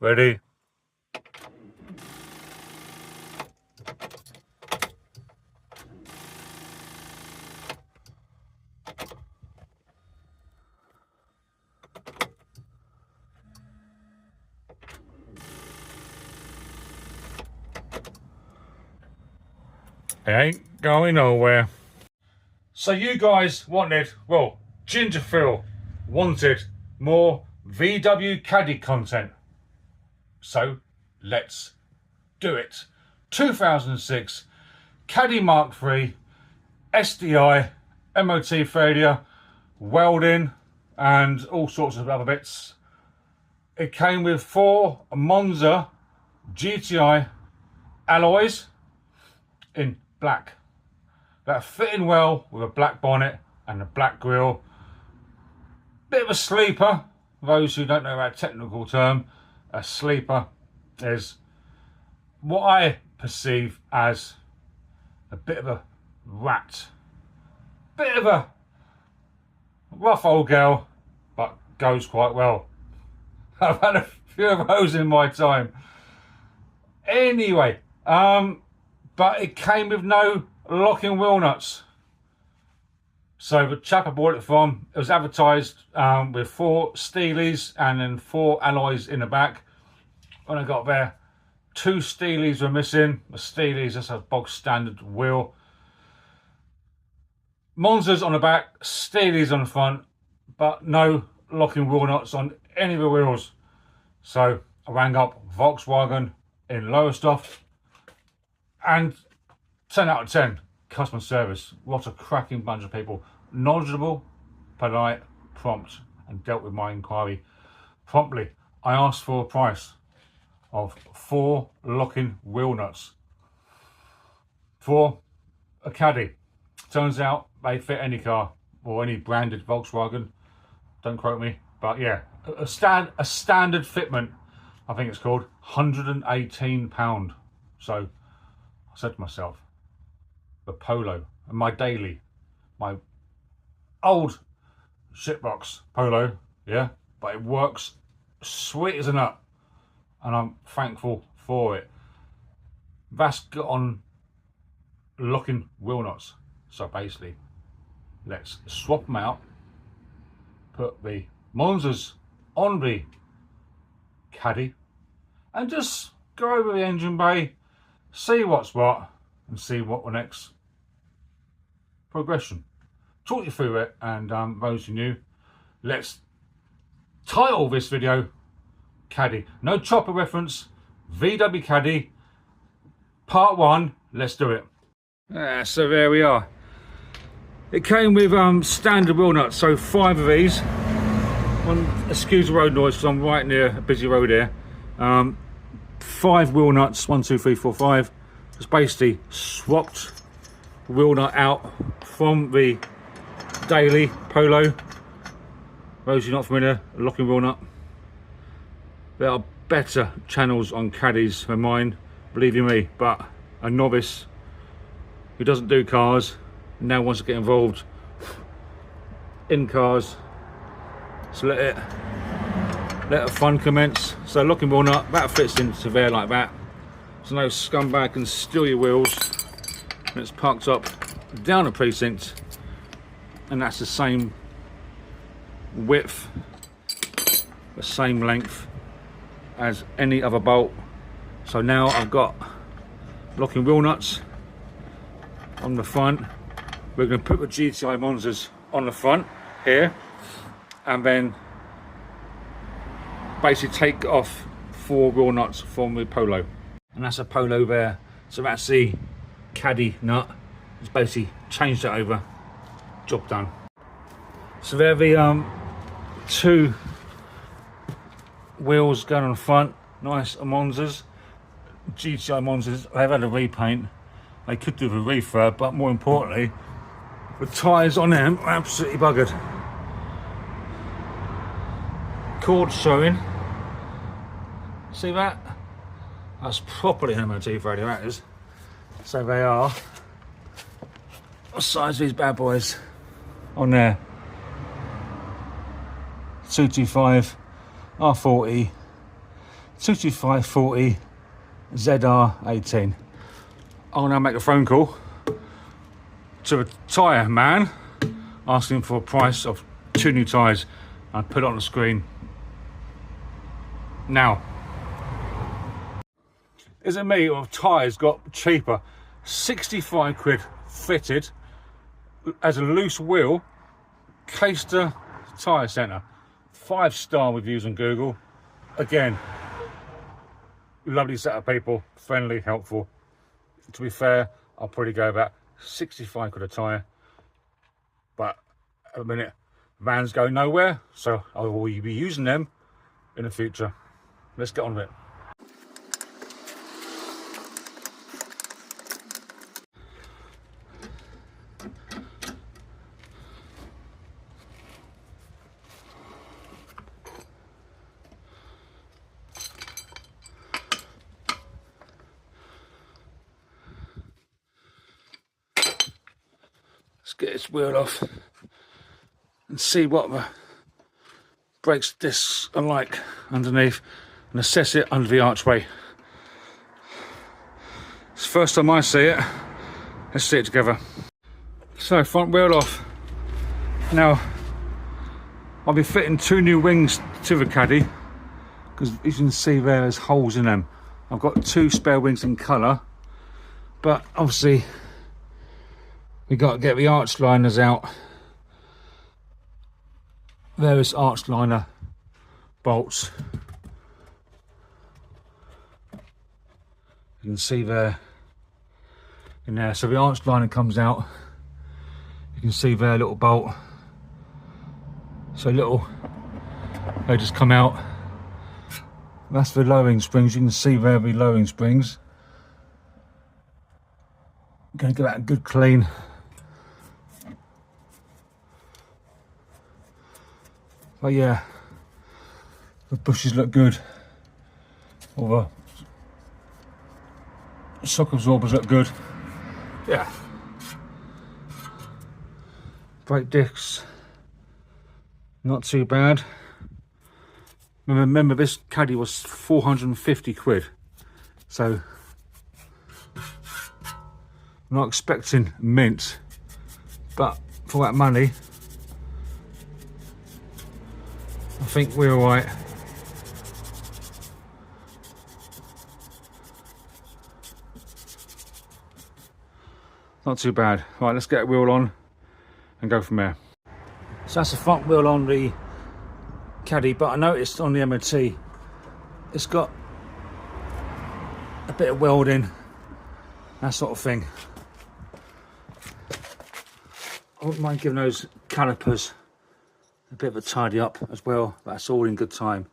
Ready? It ain't going nowhere. So you guys wanted, well, Ginger Phil wanted more VW Caddy content. So let's do it. 2006 Caddy Mark III, SDI, MOT failure, welding and all sorts of other bits. It came with 4 Monza GTI alloys in black that fit in well with a black bonnet and a black grille. Bit of a sleeper. Those who don't know that technical term, a sleeper is what I perceive as a bit of a rat, bit of a rough old girl, but goes quite well. I've had a few of those in my time. Anyway, but it came with no locking wheel nuts. So the chap I bought it from, it was advertised with 4 Steelies and then 4 alloys in the back. When I got there, 2 Steelies were missing. The Steelies, that's a bog standard wheel. Monzas on the back, Steelies on the front, but no locking wheel nuts on any of the wheels. So I rang up Volkswagen in Lowestoft, and 10 out of 10 customer service. What a cracking bunch of people. Knowledgeable, polite, prompt, and dealt with my inquiry promptly. I asked for a price of 4 locking wheel nuts for a Caddy. Turns out they fit any car or any branded Volkswagen. Don't quote me, but yeah, a standard fitment, I think it's called, £118. So I said to myself, the Polo and my daily, my old shitbox Polo, yeah, but it works sweet as a nut, and I'm thankful for it. That's got on locking wheel nuts. So basically, let's swap them out, put the Monzas on the Caddy, and just go over the engine bay, see what's what, and see what the next progression. Talk you through it, and those who knew, let's title this video Caddy. No chopper reference, VW Caddy, part 1, let's do it. So there we are. It came with standard wheel nuts, so 5 of these. Excuse the road noise because I'm right near a busy road here. 5 wheel nuts, 1, 2, 3, 4, 5. Just basically swapped the wheel nut out from the daily Polo. Those who are not familiar, a locking wheel nut. There are better channels on Caddies than mine, believe you me, but a novice who doesn't do cars now wants to get involved in cars, so let the fun commence. So locking wheel nut, that fits into there like that, so no scumbag can steal your wheels. And it's parked up down a precinct, and that's the same width, the same length as any other bolt. So now I've got locking wheel nuts on the front. We're going to put the GTI Monzas on the front here, and then basically take off 4 wheel nuts from the Polo, and that's a Polo there. So that's the Caddy nut. Just basically change that over, job done. So there are the 2 wheels going on the front, nice Monzas, GTI Monzas. They've had a repaint. They could do the refurb, but more importantly, the tyres on them are absolutely buggered. Cord showing. See that? That's properly an MOT failure, that is. So they are. What size are these bad boys on there? 225, R40, 225/40 ZR18. I'll now make a phone call to a tyre man asking for a price of 2 new tyres and put it on the screen now. Is it me or tyres got cheaper? 65 quid fitted as a loose wheel, Caister Tyre Centre. 5-star reviews on Google. Again, lovely set of people, friendly, helpful. To be fair, I'll probably go about 65 quid a tyre, but at the minute vans go nowhere, so I will be using them in the future. Let's get on with it. Let's get this wheel off and see what the brakes discs are like underneath and assess it under the archway. It's the first time I see it. Let's see it together. So, front wheel off. Now, I'll be fitting 2 new wings to the Caddy because you can see there's holes in them. I've got 2 spare wings in colour, but obviously we got to get the arch liners out. Various arch liner bolts. You can see there in there. So the arch liner comes out. You can see there a little bolt. So little, they just come out. That's the lowering springs. You can see there the lowering springs. I'm going to get that a good clean. But yeah, the bushes look good. All the shock absorbers look good. Yeah. Brake discs, not too bad. Remember this Caddy was 450 quid. So, I'm not expecting mint, but for that money, I think we're alright. Not too bad. Right, let's get a wheel on and go from there. So that's the front wheel on the Caddy, but I noticed on the MOT it's got a bit of welding, that sort of thing. I wouldn't mind giving those calipers a bit of a tidy up as well. That's all in good time.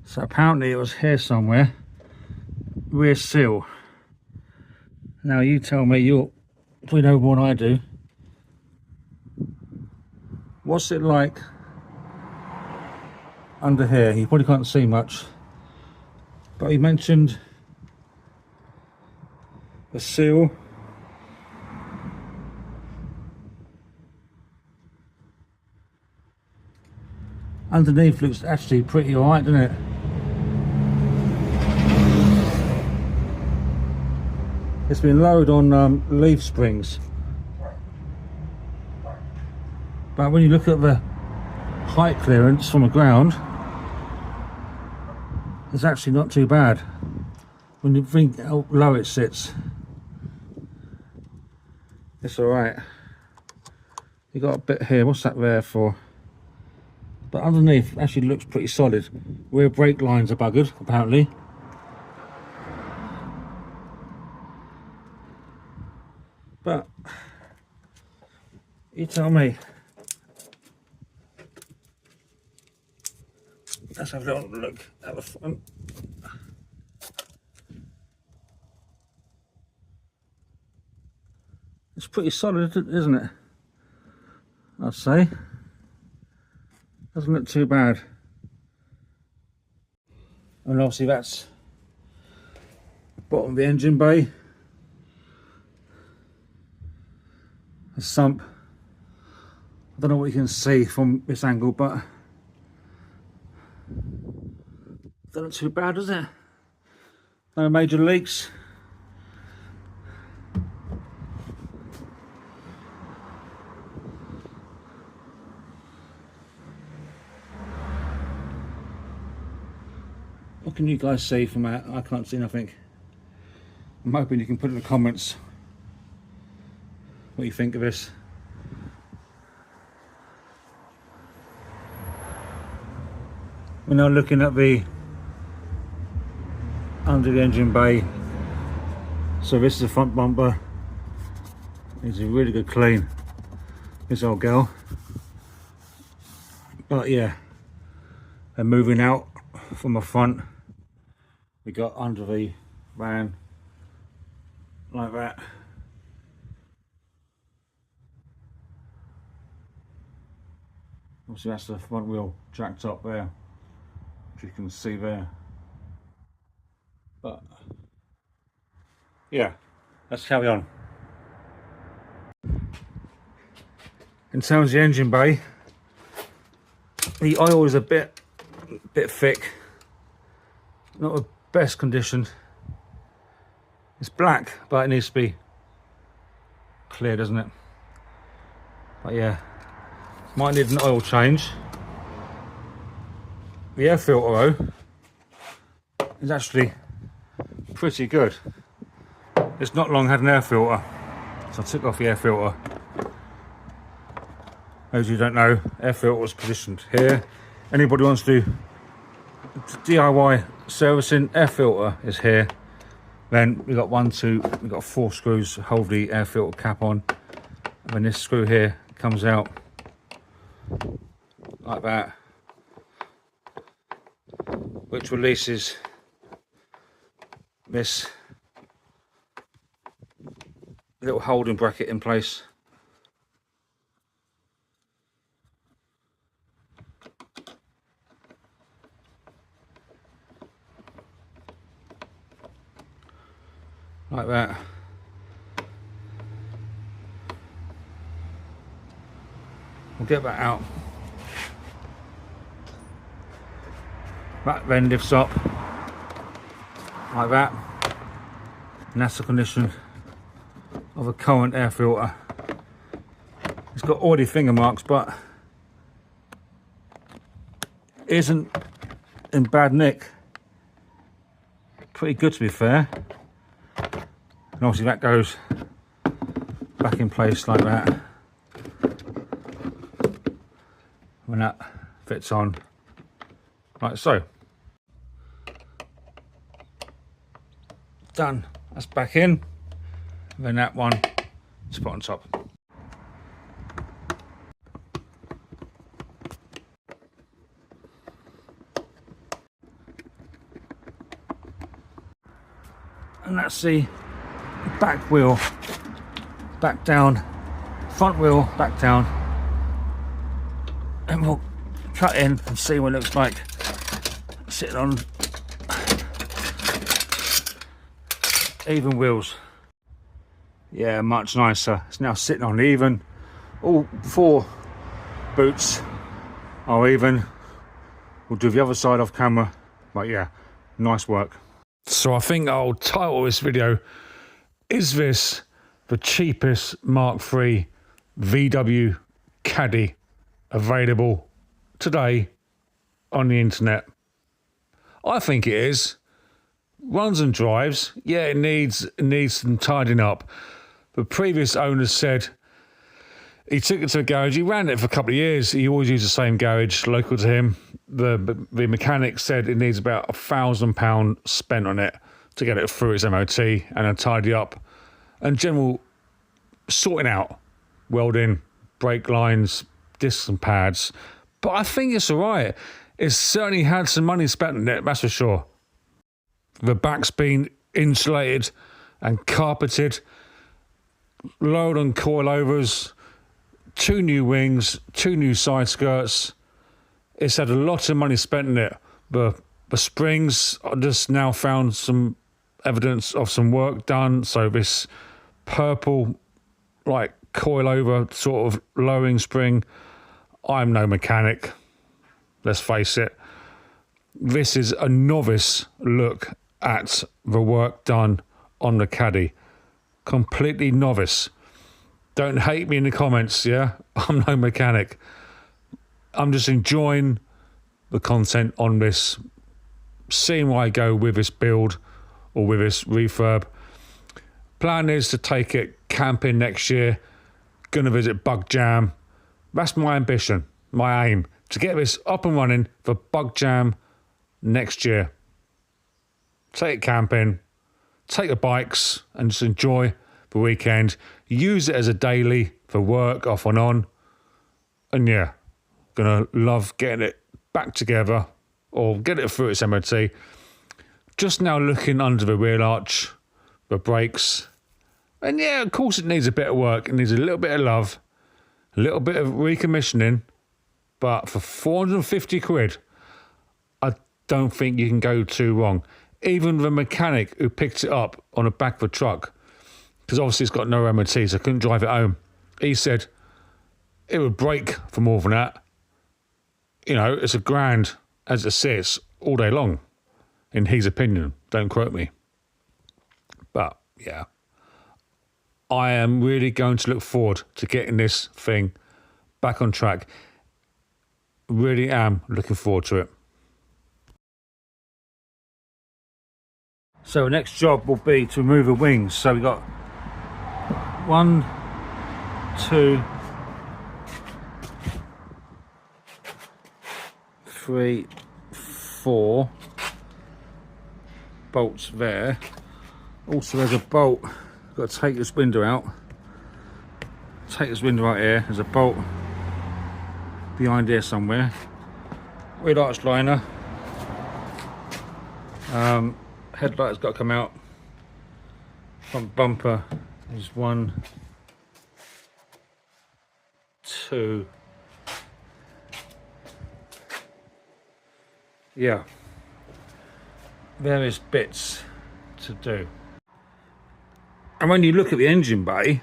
So apparently it was here somewhere, rear seal. Now you tell me, you know more than I do. What's it like under here? You probably can't see much, but he mentioned the seal. Underneath looks actually pretty alright, doesn't it? It's been lowered on leaf springs, but when you look at the height clearance from the ground, it's actually not too bad when you think how low it sits. It's alright. You got a bit here, what's that there for? But underneath actually looks pretty solid. Rear brake lines are buggered, apparently. But you tell me. Let's have a little look at the front. It's pretty solid, isn't it? I'd say. Doesn't look too bad. And obviously that's the bottom of the engine bay. A sump. I don't know what you can see from this angle, but Doesn't look too bad, does it? No major leaks. What can you guys see from that? I can't see nothing. I'm hoping you can put in the comments what you think of this. We're now looking at the under the engine bay. So this is the front bumper. It's a really good clean, this old girl. But yeah, and moving out from the front, we got under the van like that. Obviously that's the front wheel jacked up there, which you can see there. But yeah, let's carry on. In terms of the engine bay, the oil is a bit thick, not the best condition. It's black, but it needs to be clear, doesn't it? But yeah, might need an oil change. The air filter though is actually pretty good. It's not long had an air filter, so I took off the air filter. As you don't know, air filter was positioned here. Anybody wants to do DIY servicing, air filter is here. Then we got we got 4 screws to hold the air filter cap on. And then this screw here comes out like that, which releases this little holding bracket in place. Like that. We'll get that out. That then lifts up like that, and that's the condition of a current air filter. It's got oily finger marks, but isn't in bad nick. Pretty good, to be fair. And obviously that goes back in place like that when that fits on like so. Done. That's back in. And then that one is put on top. And that's the back wheel back down, front wheel back down, and we'll cut in and see what it looks like sitting on even wheels. Yeah, much nicer. It's now sitting on even. All 4 boots are even. We'll do the other side off camera, but yeah, nice work. So I think I'll title this video, "Is this the cheapest Mark III VW Caddy available today on the internet?" I think it is. Runs and drives. Yeah, it needs some tidying up. The previous owner said he took it to a garage. He ran it for a couple of years. He always used the same garage local to him. The mechanic said it needs about £1,000 spent on it to get it through its MOT and then tidy up and general sorting out, welding, brake lines, discs and pads. But I think it's all right. It's certainly had some money spent on it, that's for sure. The back's been insulated and carpeted, lowered on coilovers, 2 new wings, 2 new side skirts. It's had a lot of money spent in it. The springs, I just now found some evidence of some work done. So this purple, like coilover sort of lowering spring. I'm no mechanic, let's face it. this is a novice look at the work done on the Caddy. Completely novice. Don't hate me in the comments, yeah? I'm no mechanic. I'm just enjoying the content on this, seeing where I go with this build or with this refurb. Plan is to take it camping next year. Gonna visit Bug Jam. That's my ambition, my aim, to get this up and running for Bug Jam next year. Take it camping, take the bikes and just enjoy the weekend. Use it as a daily for work, off and on. And yeah, gonna love getting it back together or get it through its MOT. Just now looking under the wheel arch, the brakes. And yeah, of course it needs a bit of work. It needs a little bit of love, a little bit of recommissioning. But for 450 quid, I don't think you can go too wrong. Even the mechanic who picked it up on the back of a truck, because obviously it's got no MOT, so I couldn't drive it home. He said it would break for more than that. You know, it's $1,000 as it sits all day long, in his opinion. Don't quote me. But yeah, I am really going to look forward to getting this thing back on track. Really am looking forward to it. So the next job will be to remove the wings. So we've got 1, 2, 3, 4 bolts there. Also there's a bolt, got to take this window out. Take this window out here, there's a bolt behind here somewhere. Rear arch liner. Headlight's got to come out. Front bumper is 1, 2. Yeah. Various bits to do. And when you look at the engine bay,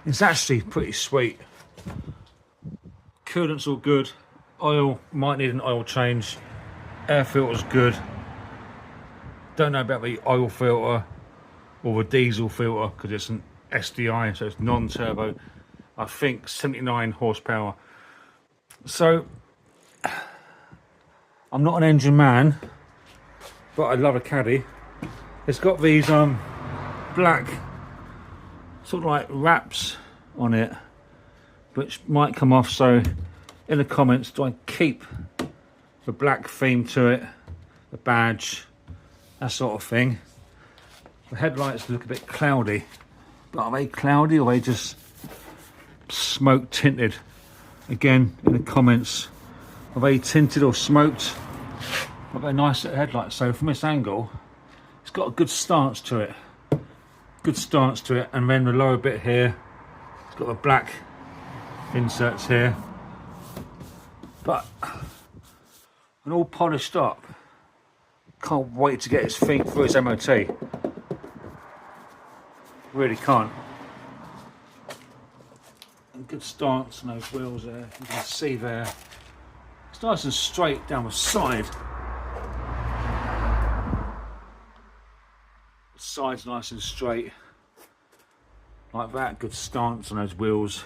it's actually pretty sweet. Coolant's all good. Oil, might need an oil change. Air filter's good. Don't know about the oil filter or the diesel filter because it's an SDI, so it's non-turbo. I think 79 horsepower. So I'm not an engine man, but I love a Caddy. It's got these black sort of like wraps on it, which might come off. So in the comments, do I keep the black theme to it, the badge, that sort of thing? The headlights look a bit cloudy, but are they cloudy or are they just smoke tinted? Again, in the comments, are they tinted or smoked? But they're nice headlights. So from this angle, it's got a good stance to it. Good stance to it. And then the lower bit here, it's got the black inserts here. But and all polished up. Can't wait to get his feet through his MOT. Really can't. And good stance on those wheels there. You can see there. It's nice and straight down the side. The side's nice and straight. Like that. Good stance on those wheels.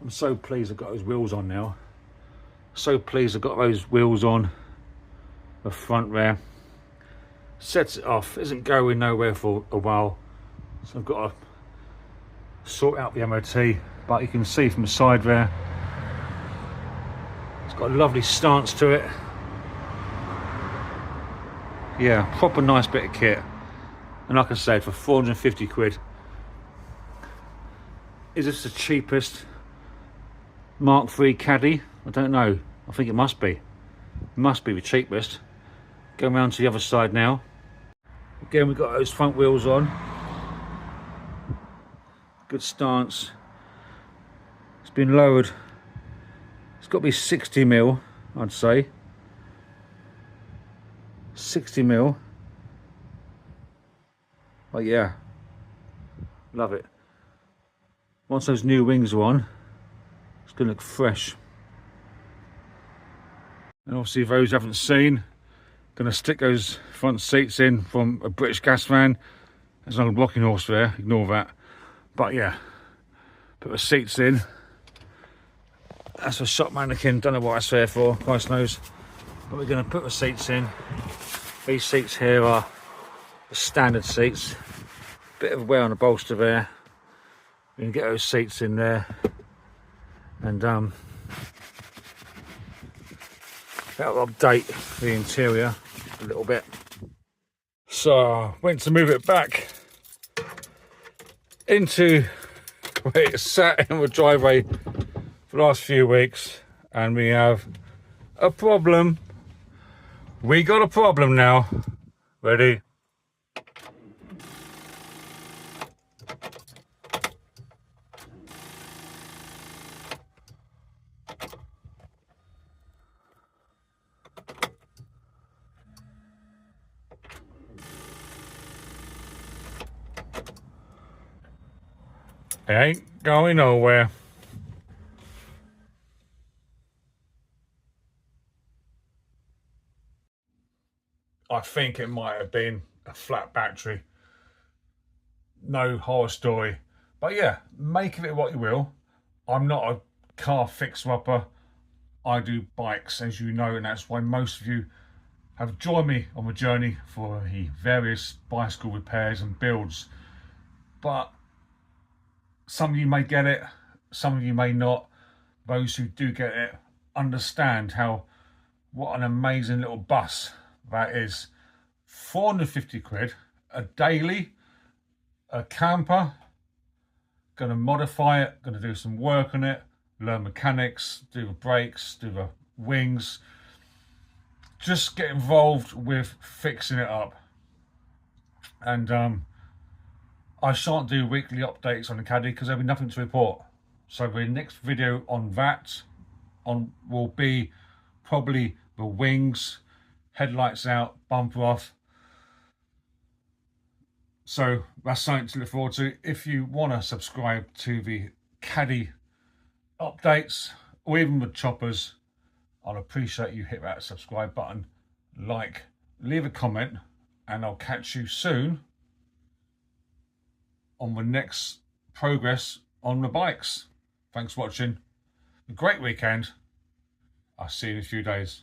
I'm so pleased I've got those wheels on now. So pleased I've got those wheels on the front there. Sets it off, isn't going nowhere for a while, so I've got to sort out the MOT. But you can see from the side there, it's got a lovely stance to it. Yeah, proper nice bit of kit. And like I said, for 450 quid, is this the cheapest Mark III Caddy? I don't know. I think it must be. It must be the cheapest. Going around to the other side now. Again, we've got those front wheels on. Good stance. It's been lowered. It's got to be 60 mil, I'd say. 60 mil. Oh yeah. Love it. Once those new wings are on, it's going to look fresh. And obviously those who haven't seen, going to stick those front seats in from a British gas van. There's an old rocking horse there, ignore that. But yeah, put the seats in. That's a shop mannequin, don't know what that's there for, Christ knows. But we're going to put the seats in. These seats here are the standard seats. Bit of wear on the bolster there. We can get those seats in there. And that'll update the interior a little bit. So went to move it back into where it sat in the driveway for the last few weeks, and we have a problem. We got a problem now. Ready? It ain't going nowhere. I think it might have been a flat battery. No horror story. But yeah, make of it what you will. I'm not a car fixer-upper. I do bikes, as you know, and that's why most of you have joined me on the journey for the various bicycle repairs and builds. But some of you may get it, some of you may not. Those who do get it understand what an amazing little bus that is. 450 quid, a daily, a camper. Gonna modify it, gonna do some work on it, learn mechanics, do the brakes, do the wings. Just get involved with fixing it up. And I shan't do weekly updates on the Caddy because there'll be nothing to report. So the next video on that will be probably the wings, headlights out, bumper off. So that's something to look forward to. If you want to subscribe to the Caddy updates or even the choppers, I'll appreciate you hit that subscribe button, like, leave a comment, and I'll catch you soon on the next progress on the bikes. Thanks for watching. A great weekend. I'll see you in a few days.